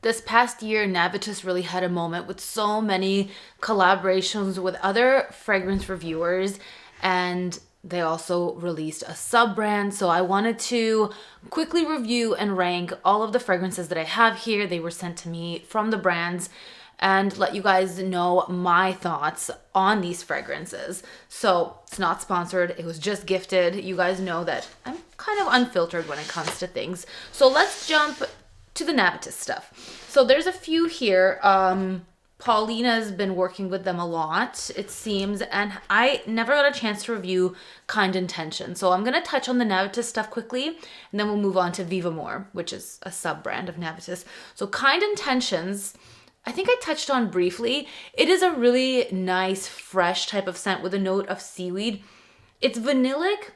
This past year, Navitus really had a moment with so many collaborations with other fragrance reviewers, and they also released a sub brand. So I wanted to quickly review and rank all of the fragrances that I have here. They were sent to me from the brands, and let you guys know my thoughts on these fragrances. So it's not sponsored, it was just gifted. You guys know that I'm kind of unfiltered when it comes to things. So let's jump to the Navitus stuff. So there's a few here. Paulina's been working with them a lot, it seems, and I never got a chance to review Kind Intention. So I'm gonna touch on the Navitus stuff quickly, and then we'll move on to Vivamor, which is a sub-brand of Navitus. So Kind Intentions, I think I touched on briefly. It is a really nice, fresh type of scent with a note of seaweed. It's vanillic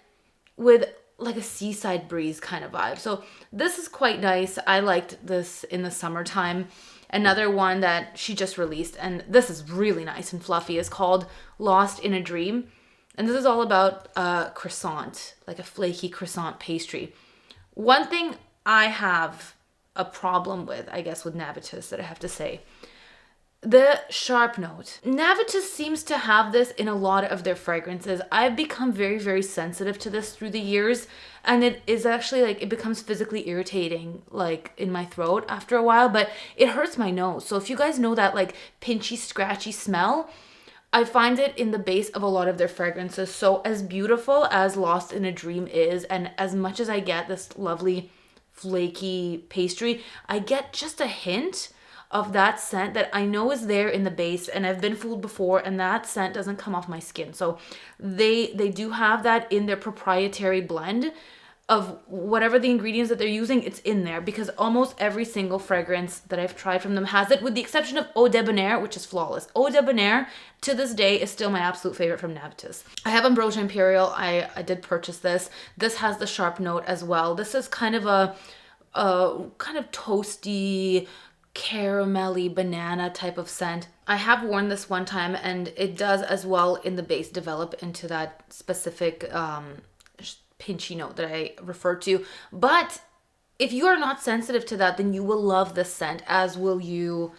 with like a seaside breeze kind of vibe. So this is quite nice. I liked this in the summertime. Another one that she just released, and this is really nice and fluffy, is called Lost in a Dream. And this is all about a croissant, like a flaky croissant pastry. One thing I have a problem with, I guess, with Navitus that I have to say, the sharp note. Navitus seems to have this in a lot of their fragrances. I've become very, very sensitive to this through the years, and it is actually like, it becomes physically irritating like in my throat after a while, but it hurts my nose. So if you guys know that like pinchy, scratchy smell, I find it in the base of a lot of their fragrances. So as beautiful as Lost in a Dream is, and as much as I get this lovely flaky pastry, I get just a hint of that scent that I know is there in the base, and I've been fooled before, and that scent doesn't come off my skin. So they do have that in their proprietary blend of whatever the ingredients that they're using, it's in there, because almost every single fragrance that I've tried from them has it, with the exception of Eau Debonair, which is flawless. Eau Debonair to this day is still my absolute favorite from Navitus. I have Ambrosia Imperiale. I did purchase this. This has the sharp note as well. This is kind of a kind of toasty, caramelly banana type of scent. I have worn this one time, and it does as well in the base develop into that specific pinchy note that I referred to. But if you are not sensitive to that, then you will love this scent, as will you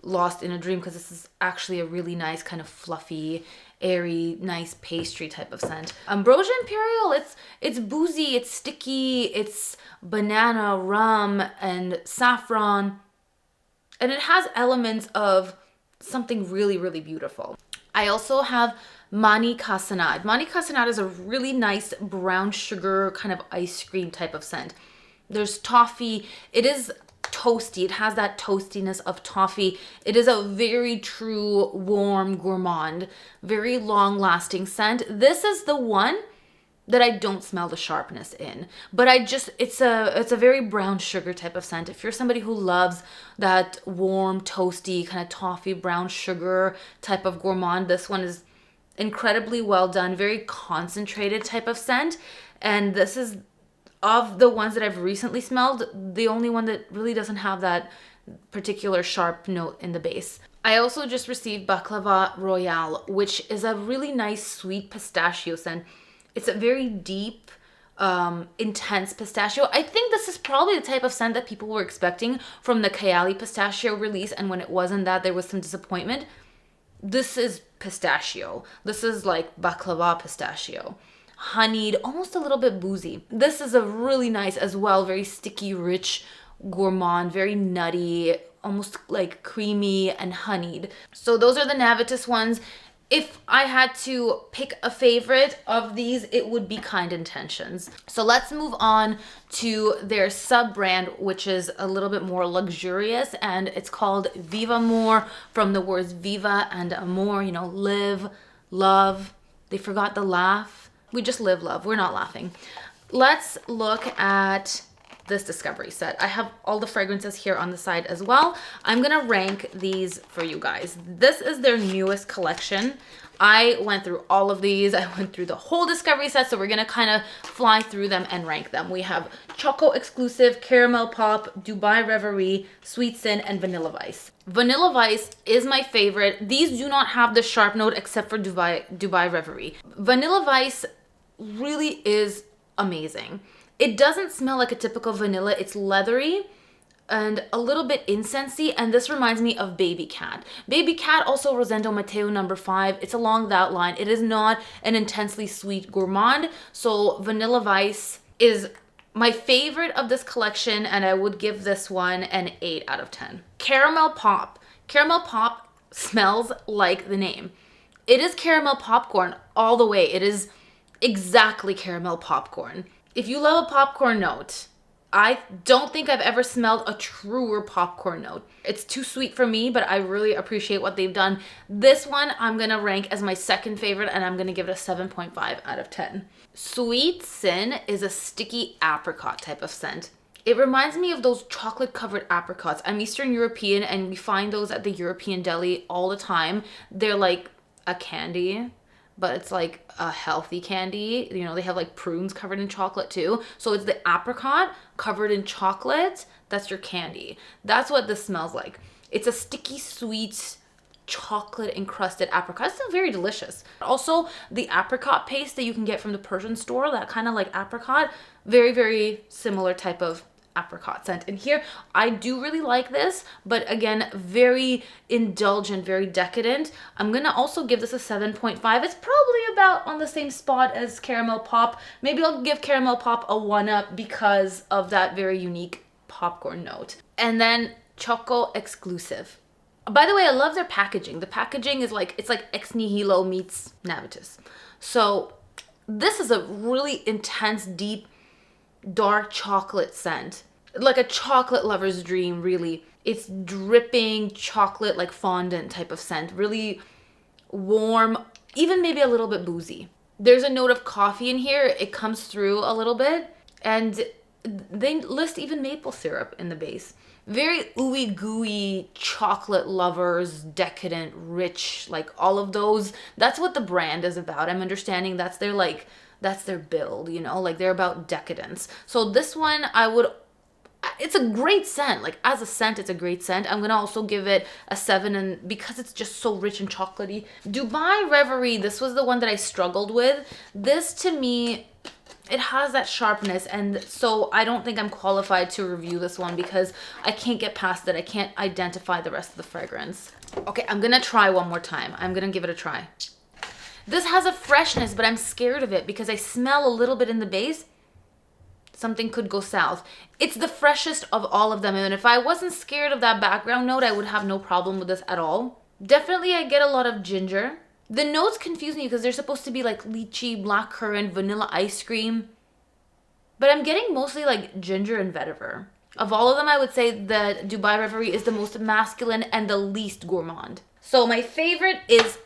Lost in a Dream, because this is actually a really nice kind of fluffy, airy, nice pastry type of scent. Ambrosia Imperiale, it's boozy, it's sticky, it's banana, rum, and saffron. And it has elements of something really, really beautiful. I also have Mahni Cassonade. Mahni Cassonade is a really nice brown sugar kind of ice cream type of scent. There's toffee. It is toasty. It has that toastiness of toffee. It is a very true, warm, gourmand, very long-lasting scent. This is the one that I don't smell the sharpness in, but it's a very brown sugar type of scent. If you're somebody who loves that warm, toasty, kind of toffee, brown sugar type of gourmand, this one is incredibly well done, very concentrated type of scent. And this is, of the ones that I've recently smelled, the only one that really doesn't have that particular sharp note in the base. I also just received Baklava Royale, which is a really nice sweet pistachio scent. It's a very deep, intense pistachio. I think this is probably the type of scent that people were expecting from the Kayali pistachio release, and when it wasn't that, there was some disappointment. This is pistachio. This is like baklava pistachio. Honeyed, almost a little bit boozy. This is a really nice as well, very sticky, rich gourmand, very nutty, almost like creamy and honeyed. So those are the Navitus ones. If I had to pick a favorite of these, it would be Kind Intentions. So let's move on to their sub-brand, which is a little bit more luxurious, and it's called Vivamor, from the words viva and amor, you know, live, love. They forgot the laugh. We just live, love. We're not laughing. Let's look at this discovery set. I have all the fragrances here on the side as well. I'm gonna rank these for you guys. This is their newest collection. I went through all of these. I went through the whole discovery set, so we're gonna kind of fly through them and rank them. We have Choco Exclusif, Caramel Pop, Dubai Reverie, Sweet Sin, and Vanilla Vice. Vanilla Vice is my favorite. These do not have the sharp note except for Dubai Reverie. Vanilla Vice really is amazing. It doesn't smell like a typical vanilla. It's leathery, and a little bit incensey, and this reminds me of Baby Cat. Baby Cat, also Rosendo Matteo number 5. It's along that line. It is not an intensely sweet gourmand, so Vanilla Vice is my favorite of this collection, and I would give this one an 8 out of 10. Caramel Pop. Caramel Pop smells like the name. It is caramel popcorn all the way. It is exactly caramel popcorn. If you love a popcorn note, I don't think I've ever smelled a truer popcorn note. It's too sweet for me, but I really appreciate what they've done. This one I'm gonna rank as my second favorite, and I'm gonna give it a 7.5 out of 10. Sweet Sin is a sticky apricot type of scent. It reminds me of those chocolate covered apricots. I'm Eastern European, and we find those at the European deli all the time. They're like a candy, but it's like a healthy candy. You know, they have like prunes covered in chocolate too. So it's the apricot covered in chocolate. That's your candy. That's what this smells like. It's a sticky, sweet, chocolate encrusted apricot. It's still very delicious. Also, the apricot paste that you can get from the Persian store, that kind of like apricot, very, very similar type of apricot scent. And here, I do really like this, but again, very indulgent, very decadent. I'm gonna also give this a 7.5. It's probably about on the same spot as Caramel Pop. Maybe I'll give Caramel Pop a 1-up because of that very unique popcorn note. And then Choco Exclusif. By the way, I love their packaging. The packaging is like, it's like Ex Nihilo meets Navitus. So this is a really intense, deep, dark chocolate scent, like a chocolate lover's dream, really. It's dripping chocolate, like fondant type of scent, really warm, even maybe a little bit boozy. There's a note of coffee in here. It comes through a little bit, and they list even maple syrup in the base. Very ooey gooey chocolate lovers, decadent, rich, like all of those. That's what the brand is about. I'm understanding that's their like, that's their build, you know, like they're about decadence. So this one, it's a great scent. Like as a scent, it's a great scent. I'm gonna also give it a 7, and because it's just so rich and chocolatey. Dubai Reverie, this was the one that I struggled with. This to me, it has that sharpness, and so I don't think I'm qualified to review this one because I can't get past it. I can't identify the rest of the fragrance. Okay, I'm gonna try one more time. I'm gonna give it a try. This has a freshness, but I'm scared of it because I smell a little bit in the base. Something could go south. It's the freshest of all of them, and if I wasn't scared of that background note, I would have no problem with this at all. Definitely, I get a lot of ginger. The notes confuse me because they're supposed to be like lychee, blackcurrant, vanilla ice cream. But I'm getting mostly like ginger and vetiver. Of all of them, I would say that Dubai Reverie is the most masculine and the least gourmand. So my favorite is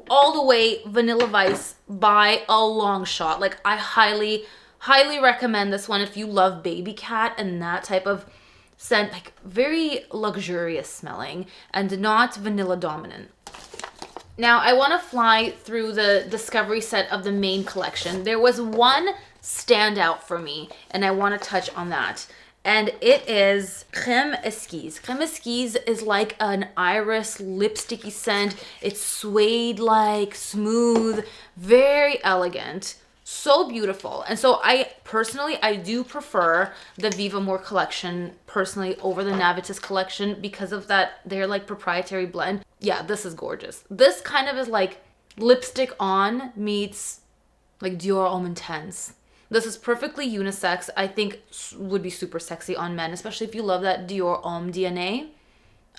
all the way Vanilla Vice by a long shot. Like I highly recommend this one if you love Baby Cat and that type of scent. Like very luxurious smelling and not vanilla dominant. Now, I want to fly through the Discovery set of the main collection. There was one standout for me, and I want to touch on that. And it is Crème Esquisse. Crème Esquisse is like an iris lipsticky scent. It's suede-like, smooth, very elegant. So beautiful. And so I do prefer the Vivamor collection personally over the Navitus collection because of that, their like proprietary blend. Yeah, this is gorgeous. This kind of is like lipstick on meets like Dior Homme Intense. This is perfectly unisex. I think would be super sexy on men, especially if you love that Dior Homme DNA.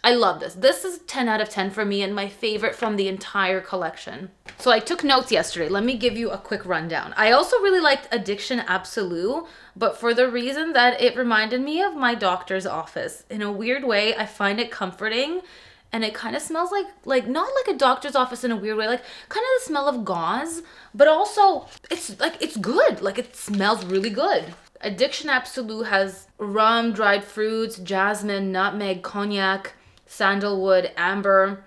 I love this. This is 10 out of 10 for me and my favorite from the entire collection. So I took notes yesterday. Let me give you a quick rundown. I also really liked Addiction Absolue, but for the reason that it reminded me of my doctor's office. In a weird way, I find it comforting, and it kind of smells like not like a doctor's office in a weird way, like kind of the smell of gauze, but also it's good. Like it smells really good. Addiction Absolue has rum, dried fruits, jasmine, nutmeg, cognac, sandalwood, amber,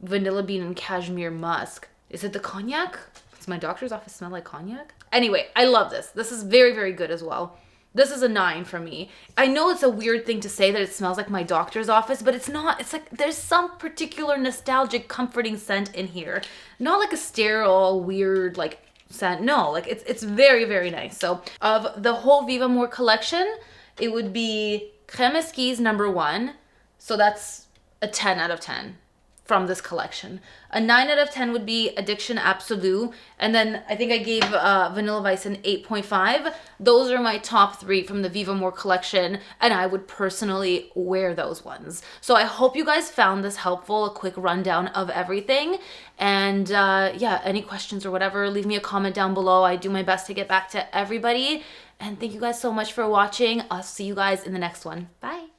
vanilla bean, and cashmere musk. Is it the cognac? Does my doctor's office smell like cognac? Anyway, I love this. This is very, very good as well. This is a 9 for me. I know it's a weird thing to say that it smells like my doctor's office, but it's not. It's like there's some particular nostalgic, comforting scent in here. Not like a sterile, weird, like scent. No, like it's very, very nice. So of the whole Vivamor collection, it would be Crème Esquisse #1. So that's a 10 out of 10 from this collection. A 9 out of 10 would be Addiction Absolue. And then I think I gave Vanilla Vice an 8.5. Those are my top 3 from the Vivamor collection. And I would personally wear those ones. So I hope you guys found this helpful. A quick rundown of everything. And yeah, any questions or whatever, leave me a comment down below. I do my best to get back to everybody. And thank you guys so much for watching. I'll see you guys in the next one. Bye.